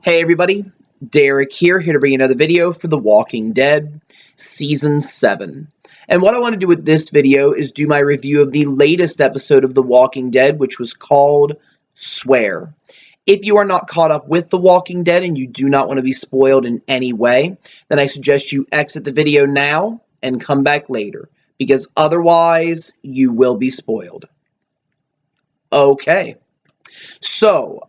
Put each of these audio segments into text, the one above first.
Hey everybody, Derek here to bring you another video for The Walking Dead Season 7. And what I want to do with this video is do my review of the latest episode of The Walking Dead, which was called Swear. If you are not caught up with The Walking Dead and you do not want to be spoiled in any way, then I suggest you exit the video now and come back later, because otherwise you will be spoiled. Okay. So,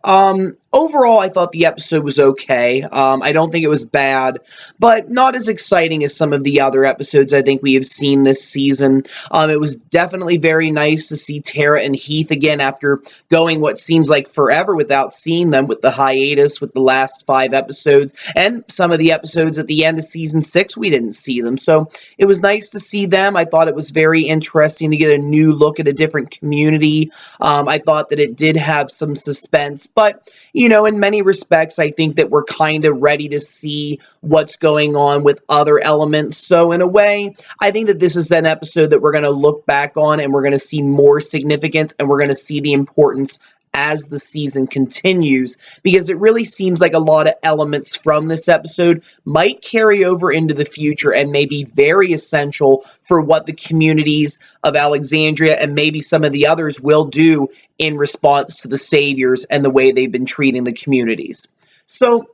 overall, I thought the episode was okay. I don't think it was bad, but not as exciting as some of the other episodes I think we have seen this season. It was definitely very nice to see Tara and Heath again after going what seems like forever without seeing them, with the hiatus with the last 5 episodes, and some of the episodes at the end of Season 6 we didn't see them. So it was nice to see them. I thought it was very interesting to get a new look at a different community. I thought that it did have some suspense, but you know, in many respects, I think that we're kind of ready to see what's going on with other elements. So in a way, I think that this is an episode that we're going to look back on and we're going to see more significance, and we're going to see the importance as the season continues, because it really seems like a lot of elements from this episode might carry over into the future and may be very essential for what the communities of Alexandria and maybe some of the others will do in response to the Saviors and the way they've been treating the communities. So,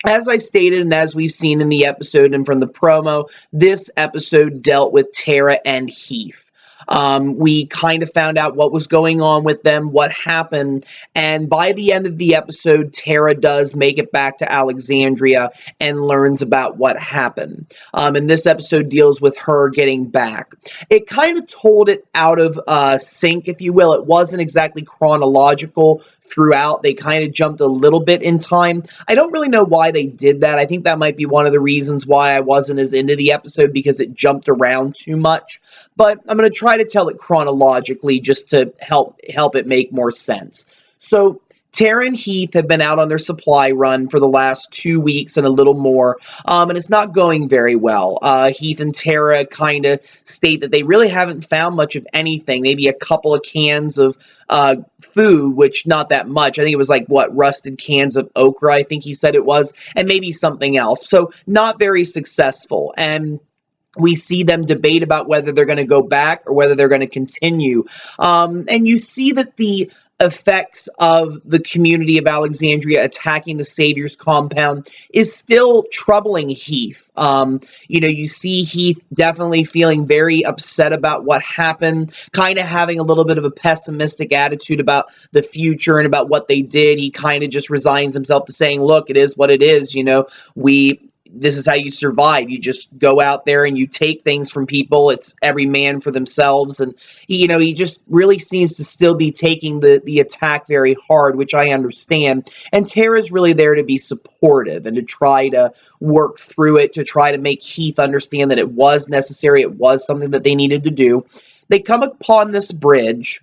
as I stated, and as we've seen in the episode and from the promo, this episode dealt with Tara and Heath. We kind of found out what was going on with them, what happened, and by the end of the episode, Tara does make it back to Alexandria and learns about what happened. And this episode deals with her getting back. It kind of told it out of sync, if you will. It wasn't exactly chronological throughout. They kind of jumped a little bit in time. I don't really know why they did that. I think that might be one of the reasons why I wasn't as into the episode, because it jumped around too much. But I'm going to try to tell it chronologically just to help it make more sense. So Tara and Heath have been out on their supply run for the last 2 weeks and a little more, and it's not going very well. Heath and Tara kind of state that they really haven't found much of anything, maybe a couple of cans of food, which not that much. I think it was like, what, rusted cans of okra, I think he said it was, and maybe something else. So not very successful. And we see them debate about whether they're going to go back or whether they're going to continue. And you see that the effects of the community of Alexandria attacking the Savior's compound is still troubling Heath. You know, you see Heath definitely feeling very upset about what happened, kind of having a little bit of a pessimistic attitude about the future and about what they did. He kind of just resigns himself to saying, look, it is what it is. You know, this is how you survive. You just go out there and you take things from people. It's every man for themselves. And, he just really seems to still be taking the attack very hard, which I understand. And Tara's really there to be supportive and to try to work through it, to try to make Heath understand that it was necessary. It was something that they needed to do. They come upon this bridge,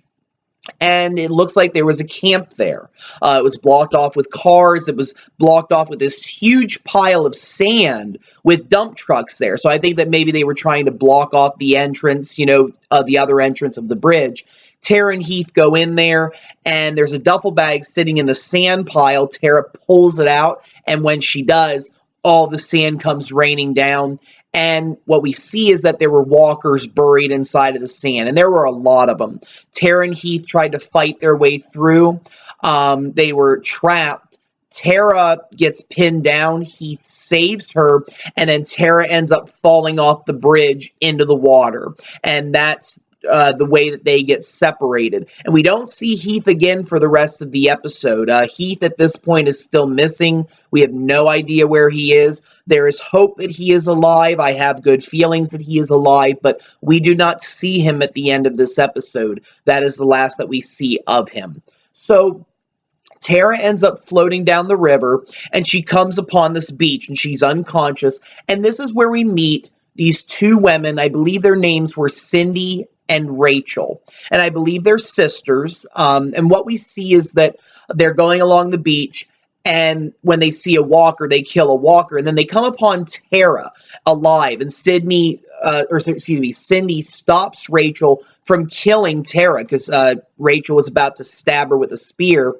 and it looks like there was a camp there. It was blocked off with cars. It was blocked off with this huge pile of sand with dump trucks there. So I think that maybe they were trying to block off the entrance, the other entrance of the bridge. Tara and Heath go in there, and there's a duffel bag sitting in the sand pile. Tara pulls it out, and when she does, all the sand comes raining down. And what we see is that there were walkers buried inside of the sand, and there were a lot of them. Tara and Heath tried to fight their way through. They were trapped. Tara gets pinned down. Heath saves her, and then Tara ends up falling off the bridge into the water. And that's the way that they get separated. And we don't see Heath again for the rest of the episode. Heath at this point is still missing. We have no idea where he is. There is hope that he is alive. I have good feelings that he is alive, but we do not see him at the end of this episode. That is the last that we see of him. So Tara ends up floating down the river, and she comes upon this beach, and she's unconscious. And this is where we meet these 2 women. I believe their names were Cindy and Rachel, and I believe they're sisters. And what we see is that they're going along the beach, and when they see a walker, they kill a walker, and then they come upon Tara alive, and Cindy stops Rachel from killing Tara, because Rachel was about to stab her with a spear.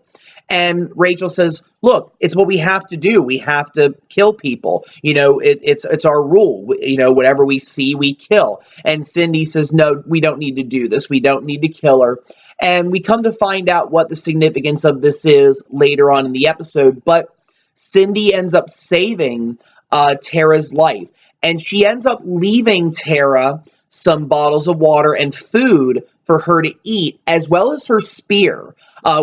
And Rachel says, look, it's what we have to do. We have to kill people. It's our rule. Whatever we see, we kill. And Cindy says, no, we don't need to do this. We don't need to kill her. And we come to find out what the significance of this is later on in the episode. But Cindy ends up saving Tara's life. And she ends up leaving Tara some bottles of water and food for her to eat, as well as her spear.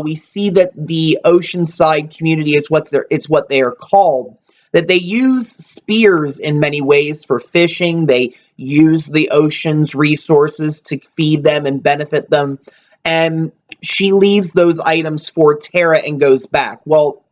We see that the Oceanside community, it's what they are called, that they use spears in many ways for fishing. They use the ocean's resources to feed them and benefit them. And she leaves those items for Tara and goes back. Well,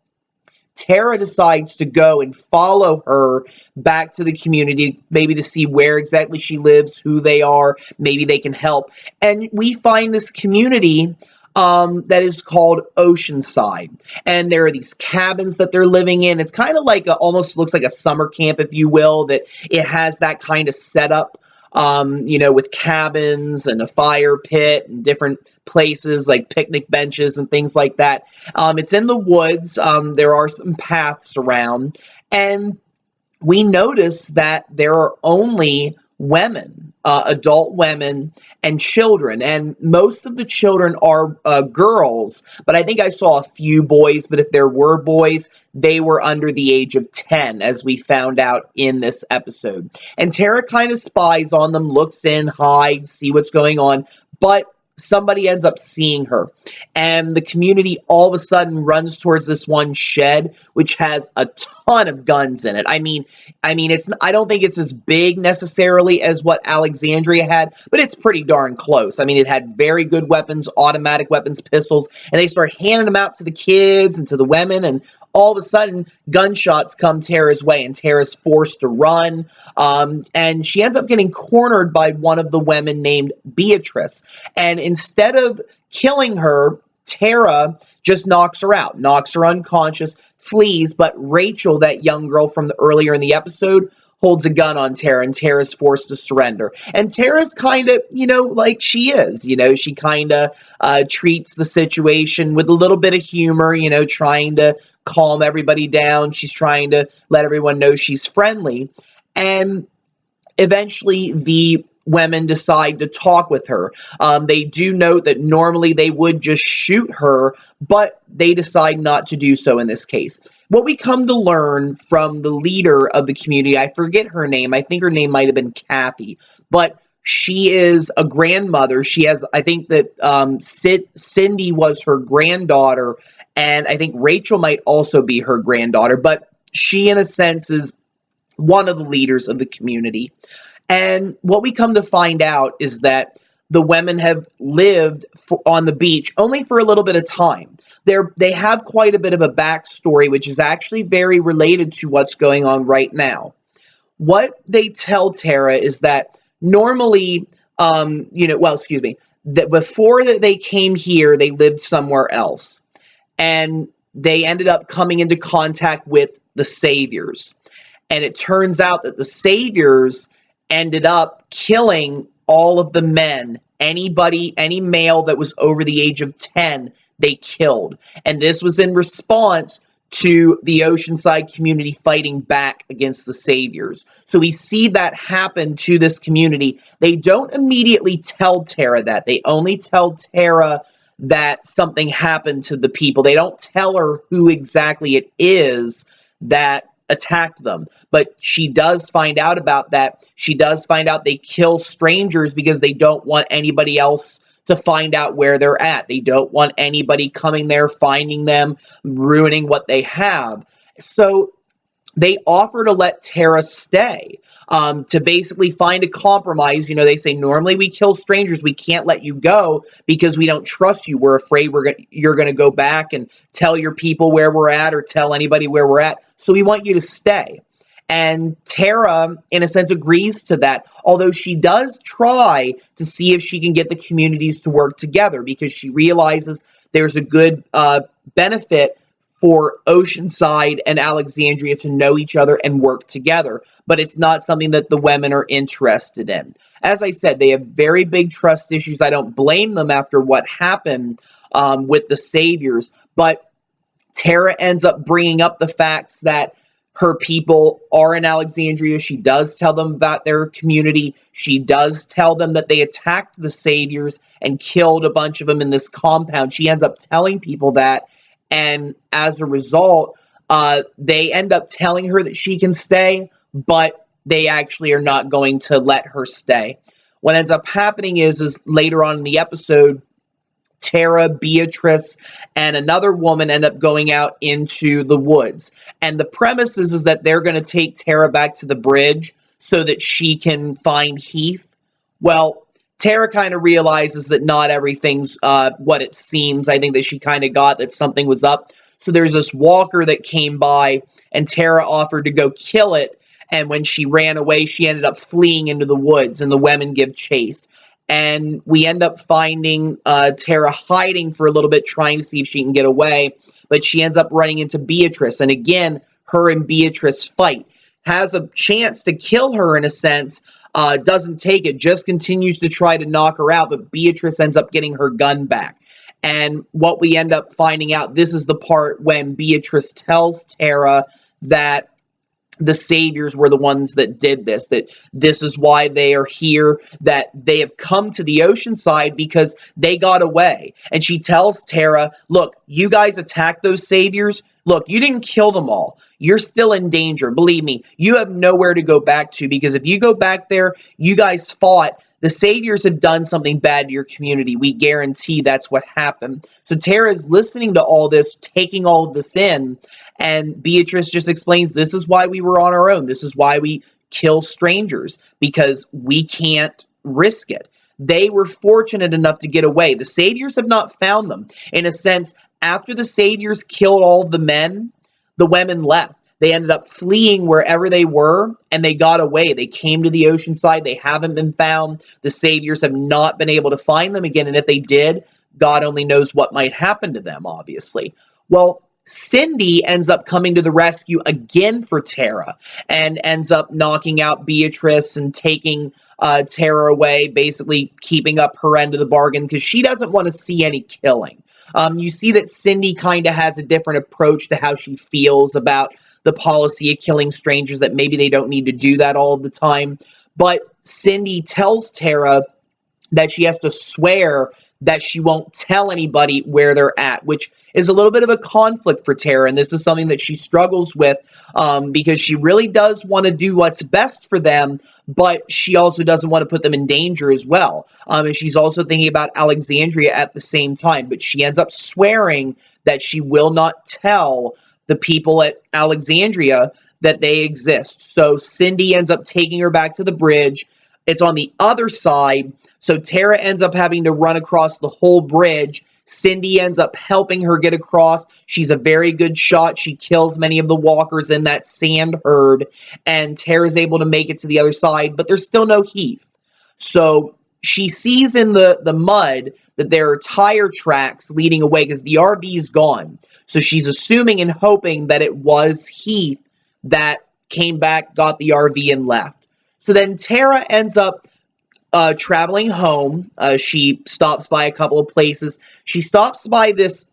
Tara decides to go and follow her back to the community, maybe to see where exactly she lives, who they are, maybe they can help. And we find this community that is called Oceanside. And there are these cabins that they're living in. It's kind of like almost looks like a summer camp, if you will, that it has that kind of setup. With cabins and a fire pit and different places like picnic benches and things like that. It's in the woods. There are some paths around. And we notice that there are only women, adult women, and children. And most of the children are girls, but I think I saw a few boys. But if there were boys, they were under the age of 10, as we found out in this episode. And Tara kind of spies on them, looks in, hides, see what's going on, but somebody ends up seeing her, and the community all of a sudden runs towards this one shed, which has a ton of guns in it. I mean, I don't think it's as big necessarily as what Alexandria had, but it's pretty darn close. I mean, it had very good weapons, automatic weapons, pistols, and they start handing them out to the kids and to the women, and all of a sudden, gunshots come Tara's way, and Tara's forced to run, and she ends up getting cornered by one of the women named Beatrice, and instead of killing her, Tara just knocks her out, knocks her unconscious, flees, but Rachel, that young girl from earlier in the episode, holds a gun on Tara, and Tara's forced to surrender. And Tara's kind of, like she is, she kind of treats the situation with a little bit of humor, trying to calm everybody down. She's trying to let everyone know she's friendly. And eventually the women decide to talk with her. They do note that normally they would just shoot her, but they decide not to do so in this case. What we come to learn from the leader of the community, I forget her name, I think her name might have been Kathy, but she is a grandmother. She has, I think that Cindy was her granddaughter, and I think Rachel might also be her granddaughter, but she, in a sense, is one of the leaders of the community. And what we come to find out is that the women have lived on the beach only for a little bit of time. They have quite a bit of a backstory, which is actually very related to what's going on right now. What they tell Tara is that normally, that before they came here, they lived somewhere else. And they ended up coming into contact with the Saviors. And it turns out that the Saviors ended up killing all of the men. Any male that was over the age of 10, they killed. And this was in response to the Oceanside community fighting back against the Saviors. So we see that happen to this community. They don't immediately tell Tara that. They only tell Tara that something happened to the people. They don't tell her who exactly it is that attacked them. But she does find out about that. She does find out they kill strangers because they don't want anybody else to find out where they're at. They don't want anybody coming there, finding them, ruining what they have. So they offer to let Tara stay, to basically find a compromise. They say, normally we kill strangers. We can't let you go because we don't trust you. We're afraid you're going to go back and tell your people where we're at or tell anybody where we're at. So we want you to stay. And Tara, in a sense, agrees to that, although she does try to see if she can get the communities to work together because she realizes there's a good benefit for Oceanside and Alexandria to know each other and work together, but it's not something that the women are interested in. As I said, they have very big trust issues. I don't blame them after what happened with the Saviors, but Tara ends up bringing up the facts that her people are in Alexandria. She does tell them about their community. She does tell them that they attacked the Saviors and killed a bunch of them in this compound. She ends up telling people that, and as a result, they end up telling her that she can stay, but they actually are not going to let her stay. What ends up happening is later on in the episode, Tara, Beatrice, and another woman end up going out into the woods. And the premise is that they're going to take Tara back to the bridge so that she can find Heath. Well, Tara kind of realizes that not everything's what it seems. I think that she kind of got that something was up. So there's this walker that came by, and Tara offered to go kill it. And when she ran away, she ended up fleeing into the woods, and the women give chase. And we end up finding Tara hiding for a little bit, trying to see if she can get away. But she ends up running into Beatrice. And again, her and Beatrice fight. Has a chance to kill her in a sense. Doesn't take it. Just continues to try to knock her out. But Beatrice ends up getting her gun back. And what we end up finding out, this is the part when Beatrice tells Tara that the Saviors were the ones that did this, that this is why they are here, that they have come to the ocean side because they got away. And she tells Tara, look, you guys attacked those Saviors. Look, you didn't kill them all. You're still in danger. Believe me, you have nowhere to go back to, because if you go back there, you guys fought. The Saviors have done something bad to your community. We guarantee that's what happened. So Tara's listening to all this, taking all of this in, and Beatrice just explains, this is why we were on our own. This is why we kill strangers, because we can't risk it. They were fortunate enough to get away. The Saviors have not found them. In a sense, after the Saviors killed all of the men, the women left. They ended up fleeing wherever they were, and they got away. They came to the ocean side. They haven't been found. The Saviors have not been able to find them again, and if they did, God only knows what might happen to them, obviously. Well, Cindy ends up coming to the rescue again for Tara, and ends up knocking out Beatrice and taking Tara away, basically keeping up her end of the bargain, because she doesn't want to see any killing. You see that Cindy kind of has a different approach to how she feels about the policy of killing strangers, that maybe they don't need to do that all the time. But Cindy tells Tara that she has to swear that she won't tell anybody where they're at, which is a little bit of a conflict for Tara, and this is something that she struggles with, because she really does want to do what's best for them, but she also doesn't want to put them in danger as well. And she's also thinking about Alexandria at the same time, but she ends up swearing that she will not tell the people at Alexandria that they exist. So Cindy ends up taking her back to the bridge. It's on the other side, so Tara ends up having to run across the whole bridge. Cindy ends up helping her get across. She's a very good shot. She kills many of the walkers in that sand herd, and Tara's able to make it to the other side, but there's still no Heath. So she sees in the mud that there are tire tracks leading away because the RV is gone. So she's assuming and hoping that it was Heath that came back, got the RV, and left. So then Tara ends up traveling home. She stops by a couple of places. She stops by this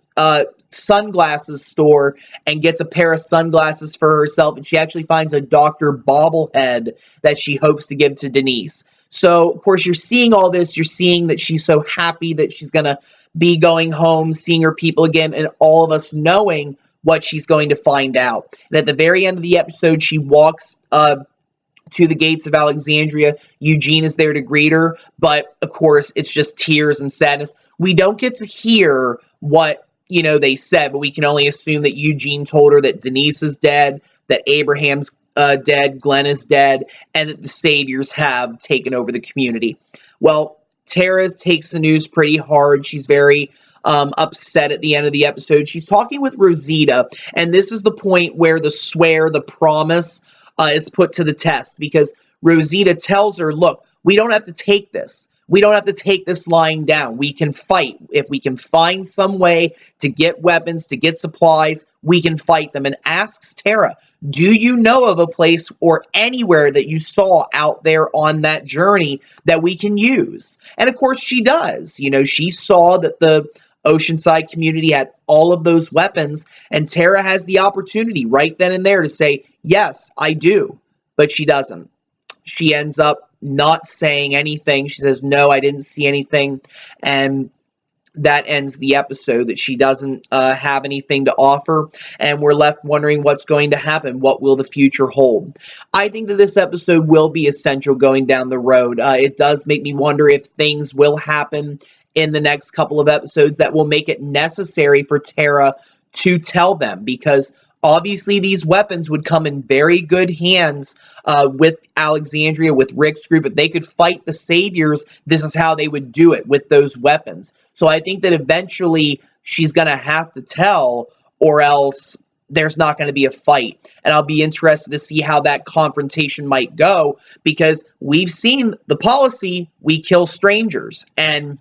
sunglasses store and gets a pair of sunglasses for herself, and she actually finds a Dr. bobblehead that she hopes to give to Denise. So, of course, you're seeing all this. You're seeing that she's so happy that she's going to be going home, seeing her people again, and all of us knowing what she's going to find out. And at the very end of the episode, she walks to the gates of Alexandria. Eugene is there to greet her, but, of course, it's just tears and sadness. We don't get to hear what, they said, but we can only assume that Eugene told her that Denise is dead, that Abraham's dead, Glenn is dead, and that the Saviors have taken over the community. Well, Tara takes the news pretty hard. She's very upset at the end of the episode. She's talking with Rosita, and this is the point where the swear, the promise, is put to the test, because Rosita tells her, look, we don't have to take this. We don't have to take this lying down. We can fight. If we can find some way to get weapons, to get supplies, we can fight them. And asks Tara, do you know of a place or anywhere that you saw out there on that journey that we can use? And of course she does. She saw that the Oceanside community had all of those weapons, and Tara has the opportunity right then and there to say, yes, I do, but she doesn't. She ends up not saying anything. She says, no, I didn't see anything, and that ends the episode, that she doesn't have anything to offer, and we're left wondering what's going to happen. What will the future hold? I think that this episode will be essential going down the road. It does make me wonder if things will happen in the next couple of episodes that will make it necessary for Tara to tell them, because obviously these weapons would come in very good hands with Alexandria, with Rick's group. If they could fight the Saviors, this is how they would do it, with those weapons. So I think that eventually she's going to have to tell, or else there's not going to be a fight. And I'll be interested to see how that confrontation might go, because we've seen the policy, we kill strangers. And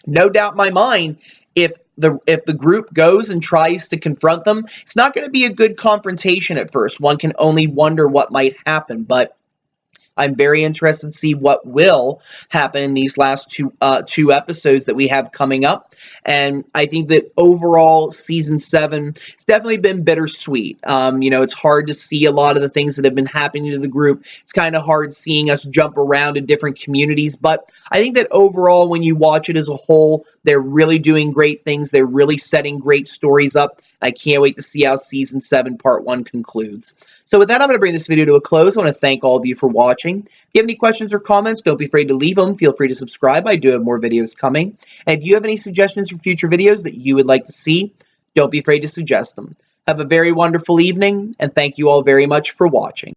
no doubt in my mind, if the group goes and tries to confront them, it's not going to be a good confrontation at first. One can only wonder what might happen, but I'm very interested to see what will happen in these last two episodes that we have coming up. And I think that overall, Season 7, it's definitely been bittersweet. It's hard to see a lot of the things that have been happening to the group. It's kind of hard seeing us jump around to different communities. But I think that overall, when you watch it as a whole, they're really doing great things. They're really setting great stories up. I can't wait to see how Season 7 Part 1 concludes. So with that, I'm going to bring this video to a close. I want to thank all of you for watching. If you have any questions or comments, don't be afraid to leave them. Feel free to subscribe. I do have more videos coming. And if you have any suggestions for future videos that you would like to see, don't be afraid to suggest them. Have a very wonderful evening, and thank you all very much for watching.